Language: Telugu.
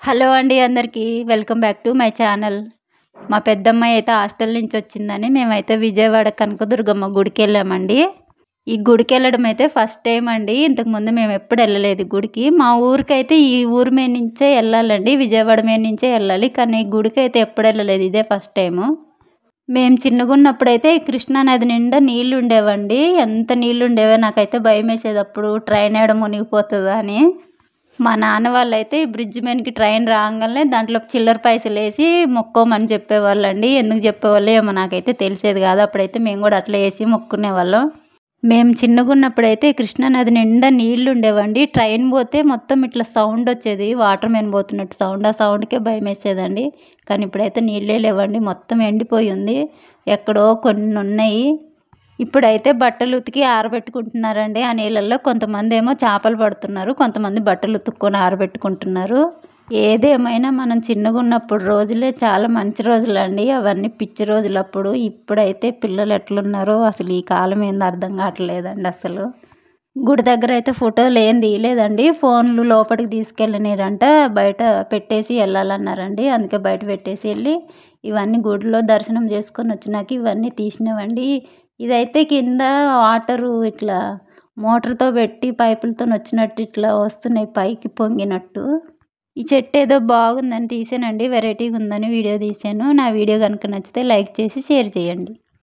హలో అండి అందరికీ welcome back to my channel. మా పెద్దమ్మాయి అయితే హాస్టల్ నుంచి వచ్చిందని మేమైతే విజయవాడ కనకదుర్గమ్మ గుడికి వెళ్ళామండి. ఈ గుడికి వెళ్ళడం అయితే ఫస్ట్ టైం అండి. ఇంతకుముందు మేము ఎప్పుడు వెళ్ళలేదు గుడికి. మా ఊరికైతే ఈ ఊరి మీద నుంచే వెళ్ళాలండి, విజయవాడ మీద నుంచే వెళ్ళాలి. కానీ ఈ గుడికి అయితే ఎప్పుడు వెళ్ళలేదు, ఇదే ఫస్ట్ టైము. మేము చిన్నగా ఉన్నప్పుడైతే కృష్ణానది నిండా నీళ్ళు ఉండేవండి. ఎంత నీళ్ళు ఉండేవో నాకైతే భయం వేసేది అప్పుడు, ట్రైన్ ఏడ మునిగిపోతుందా అని. మా నాన్న వాళ్ళైతే ఈ బ్రిడ్జ్ మీదకి ట్రైన్ రాగానే దాంట్లో చిల్లర పైసలు వేసి మొక్కోమని చెప్పేవాళ్ళండి. ఎందుకు చెప్పేవాళ్ళు ఏమో నాకైతే తెలిసేది కాదు. అప్పుడైతే మేము కూడా అట్లా వేసి మొక్కునేవాళ్ళం. మేము చిన్నగా ఉన్నప్పుడైతే కృష్ణానది నిండా నీళ్ళు ఉండేవండి. ట్రైన్ పోతే మొత్తం ఇట్లా సౌండ్ వచ్చేది, వాటర్ మీద పోతున్నట్టు సౌండ్. ఆ సౌండ్కే భయం వేసేదండి. కానీ ఇప్పుడైతే నీళ్ళే లేవండి, మొత్తం ఎండిపోయి ఉంది. ఎక్కడో కొన్ని ఉన్నాయి. ఇప్పుడైతే బట్టలు ఉతికి ఆరబెట్టుకుంటున్నారండి ఆ నీళ్ళల్లో. కొంతమంది ఏమో చేపలు పడుతున్నారు, కొంతమంది బట్టలు ఉతుక్కొని ఆరబెట్టుకుంటున్నారు. ఏదేమైనా మనం చిన్నగా ఉన్నప్పుడు రోజులే చాలా మంచి రోజులండి. అవన్నీ పిచ్చి రోజులు అప్పుడు. ఇప్పుడైతే పిల్లలు ఎట్లున్నారో అసలు ఈ కాలం ఏందో అర్థం కావట్లేదండి అసలు. గుడి దగ్గర అయితే ఫోటోలు ఏం తీయలేదండి. ఫోన్లు లోపలికి తీసుకెళ్ళనిరంట, బయట పెట్టేసి వెళ్ళాలన్నారండి. అందుకే బయట పెట్టేసి వెళ్ళి ఇవన్నీ గుడిలో దర్శనం చేసుకొని వచ్చినాక ఇవన్నీ తీసినవండి. ఇదైతే కింద వాటరు ఇట్లా మోటార్తో పెట్టి పైపులతో వచ్చినట్టు ఇట్లా వస్తున్నాయి పైకి పొంగినట్టు. ఈ చెట్టు ఏదో బాగుందని తీసానండి, వెరైటీగా ఉందని వీడియో తీసాను. నా వీడియో కనుక నచ్చితే లైక్ చేసి షేర్ చేయండి.